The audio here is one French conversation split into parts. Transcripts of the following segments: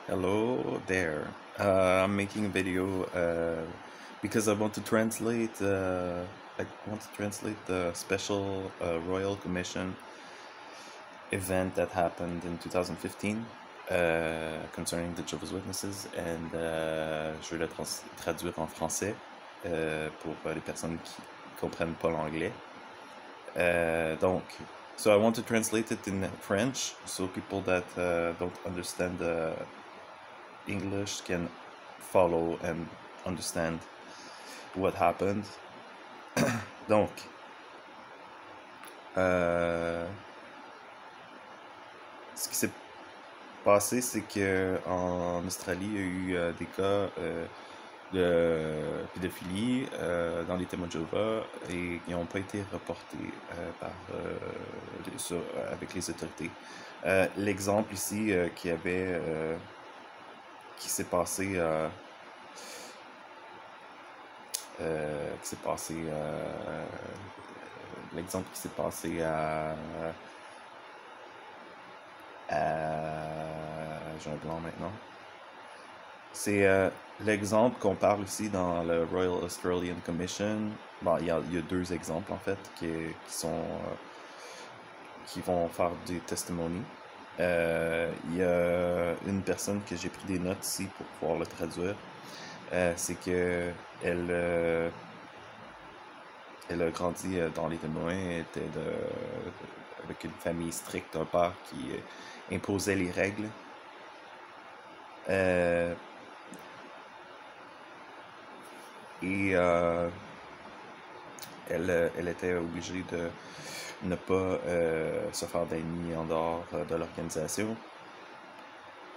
Hello there. I'm making a video because I want to translate. I want to translate the special Royal Commission event that happened in 2015 concerning the Jehovah's Witnesses, and je vais le traduire en français pour les personnes qui comprennent pas l'anglais. Donc, so I want to translate it in French, so people that don't understand English can follow and understand what happened. Donc, ce qui s'est passé, c'est que en Australie, il y a eu des cas de pédophilie dans les témoins de Jéhovah et qui n'ont pas été reportés avec les autorités. L'exemple ici qui s'est passé l'exemple qui s'est passé j'ai un blanc maintenant. C'est l'exemple qu'on parle ici dans le Royal Australian Commission. Bon, il y a deux exemples en fait qui vont faire des testimonies. Il y a une personne que j'ai pris des notes ici pour pouvoir le traduire. C'est que elle a grandi dans les témoins, avec une famille stricte, un père qui imposait les règles. Et elle était obligée de ne pas se faire d'amis en dehors de l'organisation.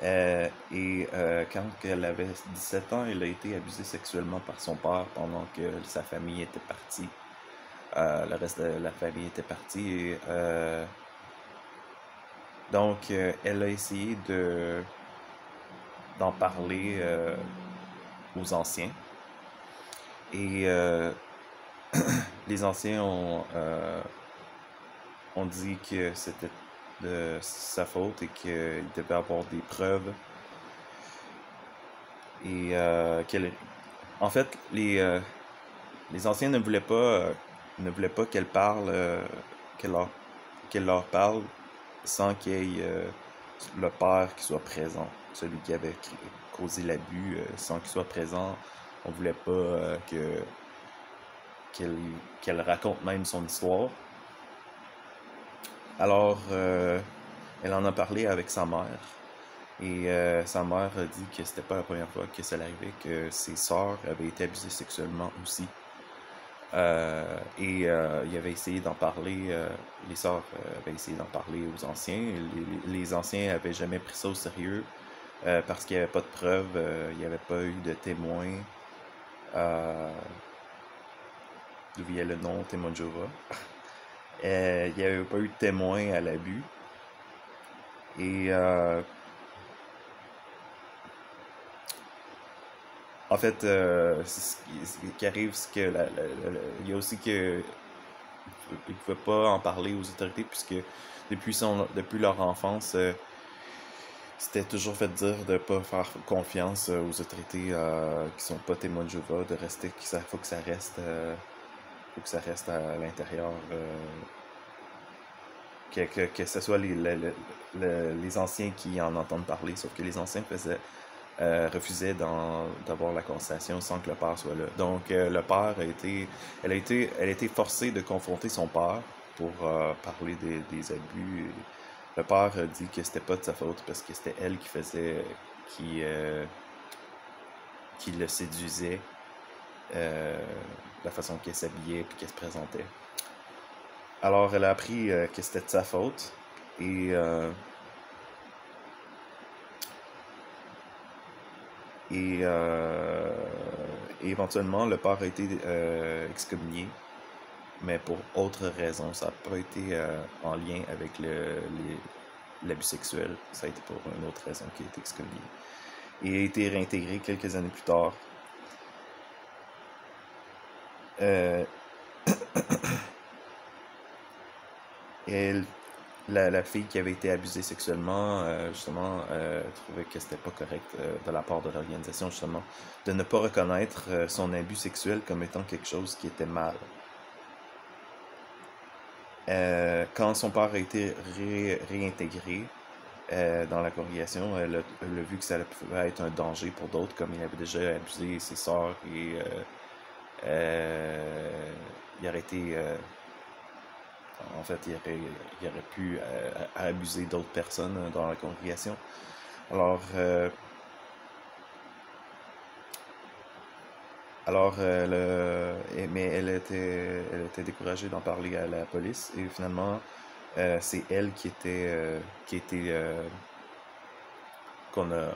Quand elle avait 17 ans, elle a été abusée sexuellement par son père pendant que sa famille était partie. Le reste de la famille était partie. Donc, elle a essayé d'en parler aux anciens. Et les anciens ont dit que c'était de sa faute et qu'il devait avoir des preuves. Et en fait, les anciens ne voulaient pas qu'elle parle, qu'elle leur parle sans qu'il y ait le père qui soit présent, celui qui avait causé l'abus, sans qu'il soit présent. On voulait pas qu'elle raconte même son histoire. Alors, elle en a parlé avec sa mère. Et sa mère a dit que c'était pas la première fois que ça l'arrivait, que ses sœurs avaient été abusées sexuellement aussi. Il avait essayé d'en parler, les sœurs avaient essayé d'en parler aux anciens. Les anciens avaient jamais pris ça au sérieux parce qu'il n'y avait pas de preuves, il n'y avait pas eu de témoins. D'où vient le nom témoin de Jéhovah. Il n'y avait pas eu de témoins à l'abus. Et en fait, ce qui arrive, c'est que il y a aussi que ils ne pouvaient pas en parler aux autorités puisque depuis leur enfance, c'était toujours fait dire de ne pas faire confiance aux autorités qui sont pas témoins de Jéhovah, de rester, faut que ça reste à l'intérieur, que ce soit les anciens qui en entendent parler, sauf que les anciens refusaient d'avoir la conversation sans que le père soit là. Donc le père elle a été forcée de confronter son père pour parler des abus. Le père a dit que c'était pas de sa faute parce que c'était elle qui le séduisait, la façon qu'elle s'habillait et qu'elle se présentait. Alors elle a appris que c'était de sa faute et éventuellement le père a été excommunié, mais pour autre raison. Ça n'a pas été en lien avec l'abus sexuel. Ça a été pour une autre raison qu'il a été excommunié. Et a été réintégré quelques années plus tard. Et la fille qui avait été abusée sexuellement, justement, trouvait que c'était pas correct de la part de l'organisation, justement, de ne pas reconnaître son abus sexuel comme étant quelque chose qui était mal. Quand son père a été réintégré dans la congrégation, elle a vu que ça pouvait être un danger pour d'autres, comme il avait déjà abusé ses sœurs et il aurait été en fait, il aurait pu abuser d'autres personnes dans la congrégation. Alors, mais elle était découragée d'en parler à la police et finalement, c'est elle qui était, on a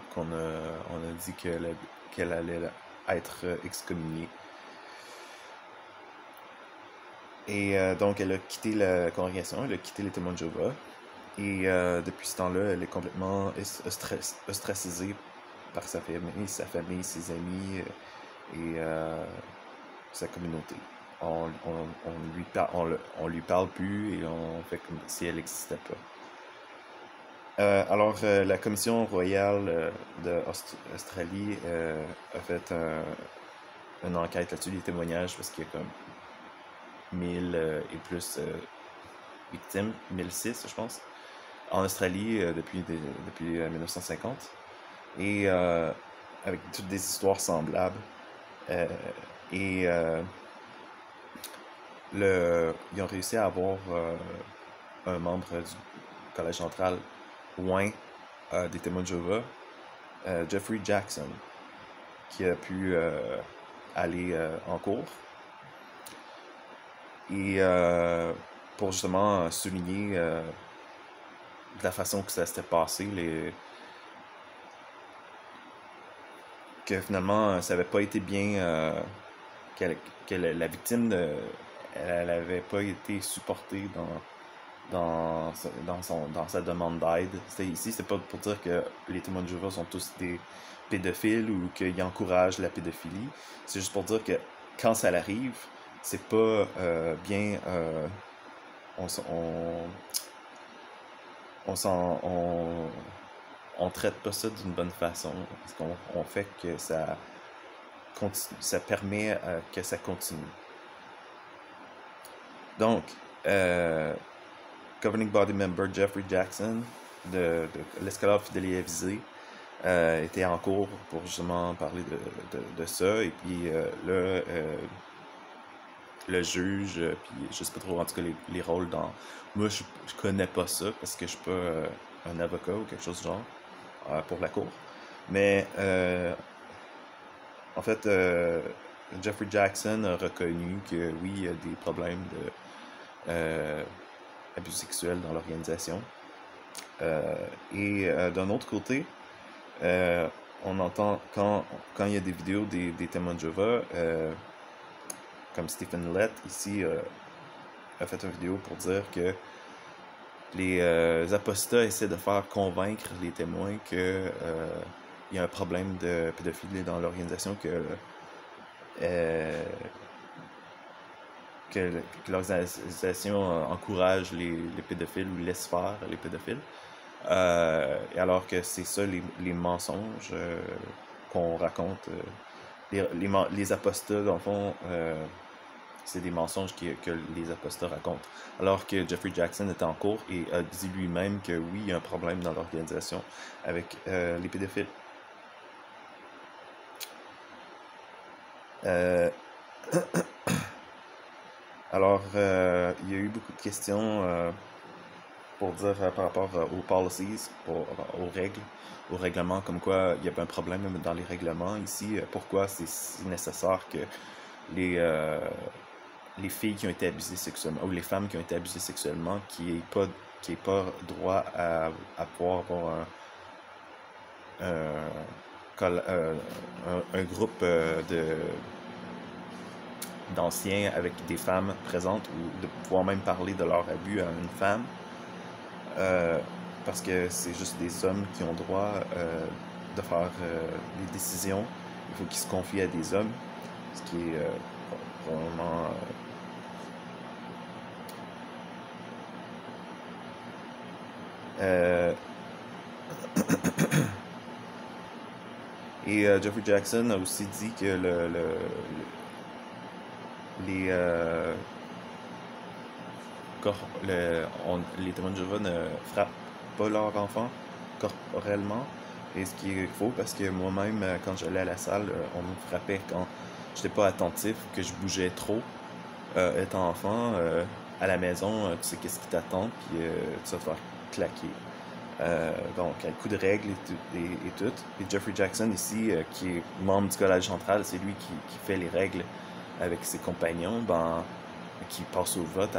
dit qu'elle allait être excommuniée. Et donc, elle a quitté la congrégation, elle a quitté les témoins de Jéhovah. Et depuis ce temps-là, elle est complètement ostracisée par sa famille, ses amis et sa communauté. On lui parle plus et on fait comme si elle n'existait pas. La Commission royale d'Australie a fait une enquête là-dessus, des témoignages, parce qu'il y a comme 1000 et plus victimes, 1006 je pense, en Australie depuis 1950, et avec toutes des histoires semblables. Euh, et ils ont réussi à avoir un membre du Collège central loin des témoins de Jéhovah, Jeffrey Jackson, qui a pu aller en cours. Et pour justement souligner de la façon que ça s'était passé, que finalement ça n'avait pas été bien, que la victime elle n'avait pas été supportée dans sa demande d'aide. Ici, c'est pas pour dire que les témoins de Jéhovah sont tous des pédophiles ou qu'ils encouragent la pédophilie. C'est juste pour dire que quand ça l'arrive, c'est pas bien. On, on, on, on traite pas ça d'une bonne façon. Parce qu'on fait que ça permet que ça continue. Donc, Governing Body Member Jeffrey Jackson de l'escalade fidélité avisée était en cours pour justement parler de ça. Et puis là, le juge, puis je sais pas trop en tout cas les rôles dans... Moi, je connais pas ça parce que je suis pas un avocat ou quelque chose du genre pour la cour. Mais en fait, Jeffrey Jackson a reconnu que oui, il y a des problèmes de abus sexuels dans l'organisation. Et d'un autre côté, on entend quand il y a des vidéos des témoins de Jéhovah, comme Stephen Lett ici a fait une vidéo pour dire que les apostats essaient de faire convaincre les témoins que il y a un problème de pédophilie dans l'organisation, que l'organisation encourage les pédophiles ou laisse faire les pédophiles. Alors que c'est ça les mensonges qu'on raconte. Les apostats, dans le fond, c'est des mensonges que les apostats racontent. Alors que Jeffrey Jackson était en cours et a dit lui-même que oui, il y a un problème dans l'organisation avec les pédophiles. Alors, il y a eu beaucoup de questions pour dire par rapport aux policies, aux règlements, comme quoi il y avait un problème dans les règlements ici. Pourquoi c'est si nécessaire que les filles qui ont été abusées sexuellement, ou les femmes qui ont été abusées sexuellement, qui aient pas droit à pouvoir avoir un groupe d'anciens avec des femmes présentes, ou de pouvoir même parler de leur abus à une femme, parce que c'est juste des hommes qui ont droit de faire les décisions. Il faut qu'ils se confient à des hommes, ce qui est vraiment Euh, et Jeffrey Jackson a aussi dit que les, les témoins de Jéhovah ne frappent pas leurs enfants corporellement. Et ce qui est faux, parce que moi-même, quand j'allais à la salle, on me frappait quand j'étais pas attentif, que je bougeais trop. Étant enfant, à la maison, tu sais qu'est-ce qui t'attend, puis tu vas te faire claquer. Donc, un coup de règle et tout. Et Jeffrey Jackson, ici, qui est membre du Collège central, c'est lui qui fait les règles avec ses compagnons, ben, qui passe au vote,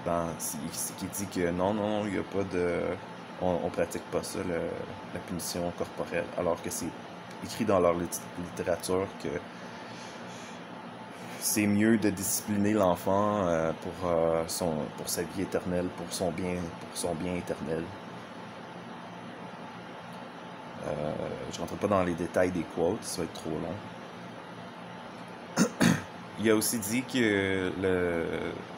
ben, qui dit que non, non, il n'y a pas de. On pratique pas ça, la punition corporelle. Alors que c'est écrit dans leur littérature que c'est mieux de discipliner l'enfant pour sa vie éternelle, pour son bien éternel. Je rentre pas dans les détails des quotes, ça va être trop long. Il a aussi dit que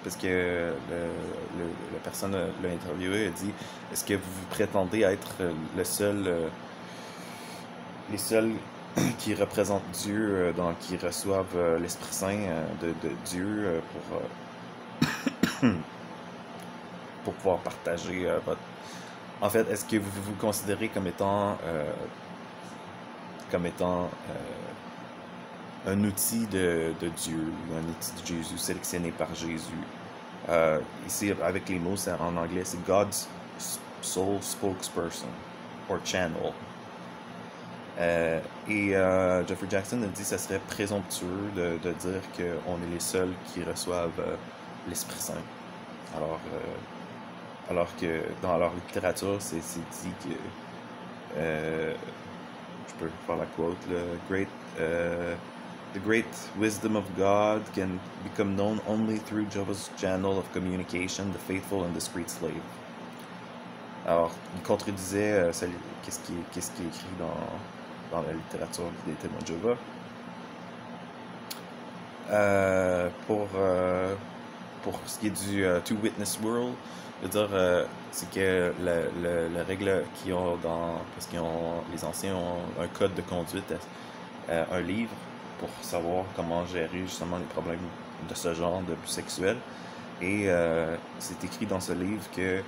parce que la personne l'a interviewé a dit, est-ce que vous prétendez être les seuls qui représentent Dieu, qui reçoivent l'Esprit Saint de Dieu pour pouvoir partager votre. En fait, est-ce que vous vous considérez comme étant un outil de Dieu, un outil de Jésus, sélectionné par Jésus? Ici, avec les mots, en anglais, c'est God's Soul Spokesperson, or Channel. Jeffrey Jackson a dit que ça serait présomptueux de dire qu'on est les seuls qui reçoivent l'Esprit Saint. Alors que dans leur littérature, c'est dit que je peux faire la quote, the great wisdom of God can become known only through Jehovah's channel of communication, the faithful and discreet slave. Alors, il contredisait qu'est-ce qui est écrit dans la littérature des témoins de Jéhovah. Pour ce qui est du Two Witness World, je veux dire, c'est que la règle qu'ils ont parce que les anciens ont un code de conduite, un livre pour savoir comment gérer justement les problèmes de ce genre, d'abus sexuels. Et c'est écrit dans ce livre que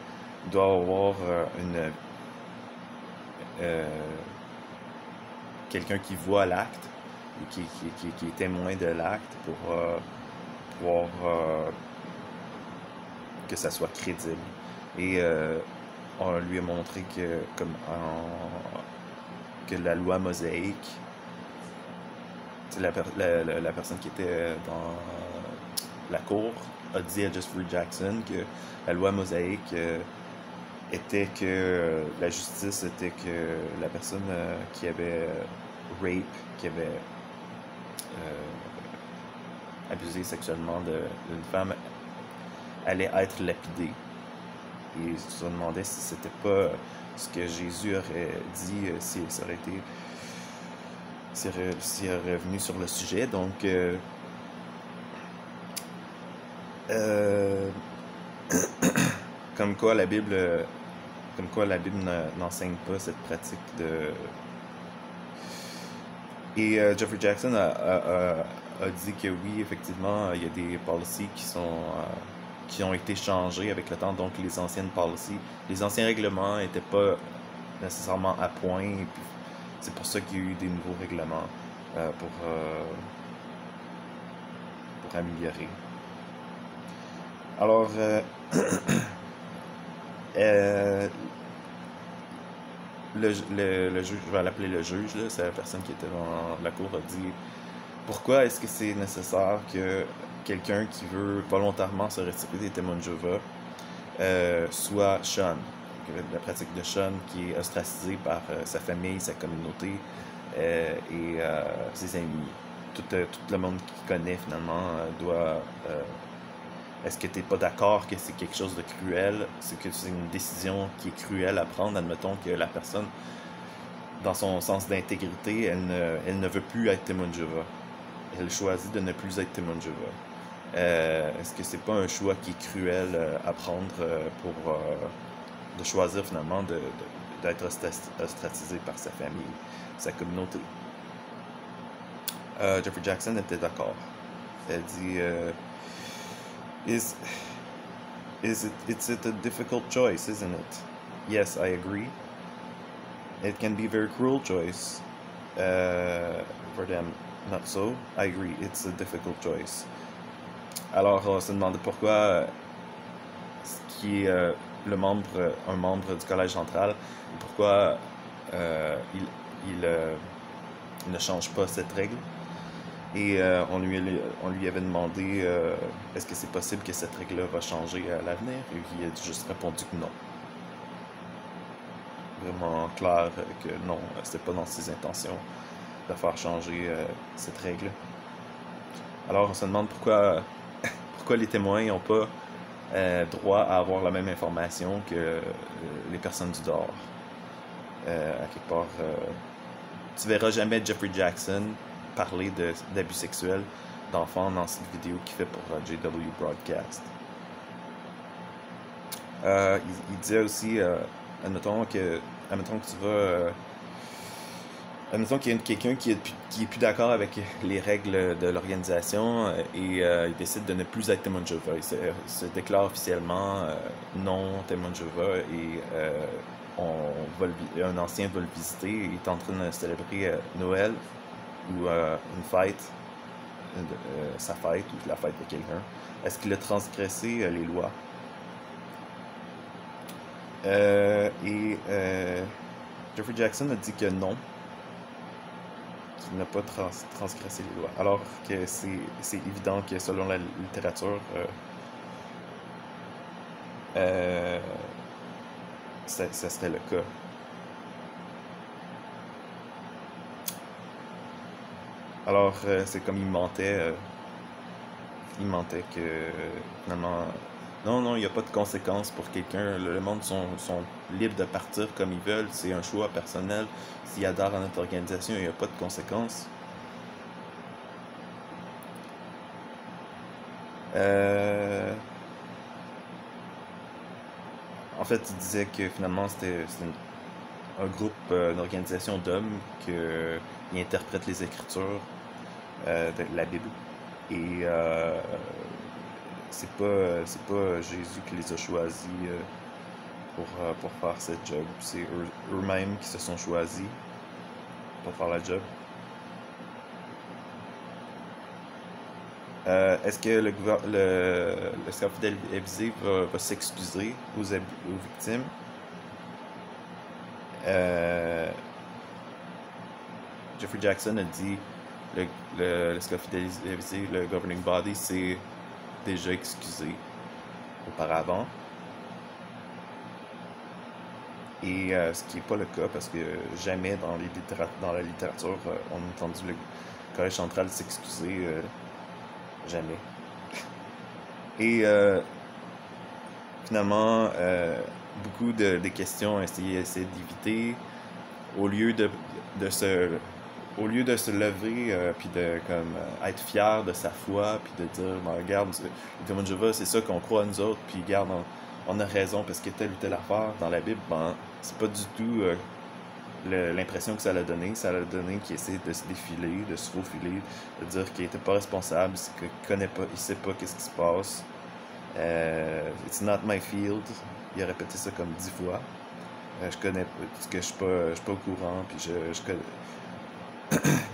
il doit y avoir quelqu'un qui voit l'acte, qui est témoin de l'acte pour pouvoir que ça soit crédible. Et on lui a montré que la loi mosaïque, la personne qui était dans la cour a dit à Jeffrey Jackson que la loi mosaïque était que la justice était que la personne qui avait qui avait abusé sexuellement d'une femme allait être lapidée. Et il se demandait si c'était pas ce que Jésus aurait dit s'il aurait été s'il est revenu sur le sujet. Donc comme quoi la Bible n'enseigne pas cette pratique de. Et Jeffrey Jackson a dit que oui, effectivement, il y a des policies qui ont été changées avec le temps. Donc les anciennes policies, les anciens règlements n'étaient pas nécessairement à point. Et puis c'est pour ça qu'il y a eu des nouveaux règlements pour améliorer. Alors, le juge, je vais l'appeler le juge, c'est la personne qui était dans la cour, a dit pourquoi est-ce que c'est nécessaire que quelqu'un qui veut volontairement se retirer des témoins de Jéhovah soit shun, la pratique de shun, qui est ostracisée par sa famille, sa communauté et ses amis. Tout le monde qui connaît finalement doit. Est-ce que tu n'es pas d'accord que c'est quelque chose de cruel? C'est que c'est une décision qui est cruelle à prendre. Admettons que la personne, dans son sens d'intégrité, elle ne veut plus être témoin de Jéhovah. Elle choisit de ne plus être témoin de Jéhovah. Est-ce que c'est pas un choix qui est cruel à prendre de choisir finalement d'être ostracisé par sa famille, sa communauté. Jeffrey Jackson était d'accord. Elle dit it's a difficult choice, isn't it? Yes, I agree. It can be a very cruel choice for them. Not so. I agree. It's a difficult choice. Alors, on se demandait pourquoi ce qui est un membre du Collège central, pourquoi il ne change pas cette règle. Et on lui avait demandé est-ce que c'est possible que cette règle-là va changer à l'avenir, et il a juste répondu que non. Vraiment clair que non, c'était pas dans ses intentions de faire changer cette règle. Alors on se demande pourquoi les témoins n'ont pas droit à avoir la même information que les personnes du dehors. À quelque part, tu verras jamais Jeffrey Jackson parler d'abus sexuels d'enfants dans cette vidéo qu'il fait pour JW Broadcast. Il disait aussi, admettons que tu vas... admettons qu'il y a quelqu'un qui est plus d'accord avec les règles de l'organisation et il décide de ne plus être témoin de Jéhovah. Il se déclare officiellement non témoin de Jéhovah et un ancien va le visiter. Il est en train de célébrer Noël ou une fête, sa fête ou la fête de quelqu'un. Est-ce qu'il a transgressé les lois? Jeffrey Jackson a dit que non, qu'il n'a pas transgressé les lois. Alors que c'est évident que selon la littérature, ça serait le cas. Alors, c'est comme il mentait que finalement, non, il n'y a pas de conséquences pour quelqu'un. Le monde sont libres de partir comme ils veulent. C'est un choix personnel. S'ils adhèrent à notre organisation, il n'y a pas de conséquences. En fait, il disait que finalement, c'était un groupe, une organisation d'hommes qui interprètent les Écritures de la Bible. Et c'est pas Jésus qui les a choisis pour faire cette job. C'est eux-mêmes qui se sont choisis pour faire la job. Est-ce que le staff télévisé va s'excuser aux victimes? Jeffrey Jackson a dit le staff télévisé, le governing body, s'est déjà excusé auparavant. Et ce qui n'est pas le cas, parce que jamais dans la littérature, on a entendu le Collège central s'excuser. Jamais. Et finalement, beaucoup de questions ont essayé d'éviter, au lieu de se lever puis de être fier de sa foi puis de dire ben, regarde, les témoins de Jéhovah, c'est ça qu'on croit nous autres, puis regarde, on a raison parce que telle ou telle affaire dans la Bible, ben c'est pas du tout l'impression que ça l'a donné. Ça l'a donné qu'il essaie de se défiler, de se faufiler, de dire qu'il était pas responsable, qu'il connaît pas, il sait pas qu'est-ce qui se passe. It's not my field. Il a répété ça comme 10 fois. Je connais parce que je suis pas au courant, puis je connais.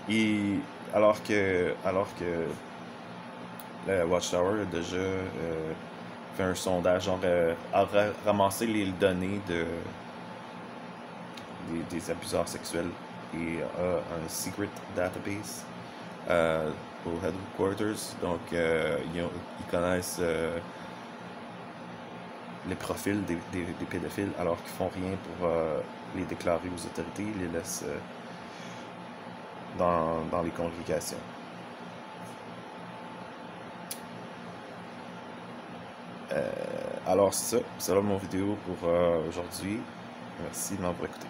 Et alors que le Watchtower a déjà fait un sondage, genre a ramassé les données des abuseurs sexuels et a un secret database au headquarters. Donc ils connaissent les profils des pédophiles alors qu'ils font rien pour les déclarer aux autorités. Ils les laissent dans les congrégations. Alors c'est ça, c'est là mon vidéo pour aujourd'hui. Merci de m'avoir écouté.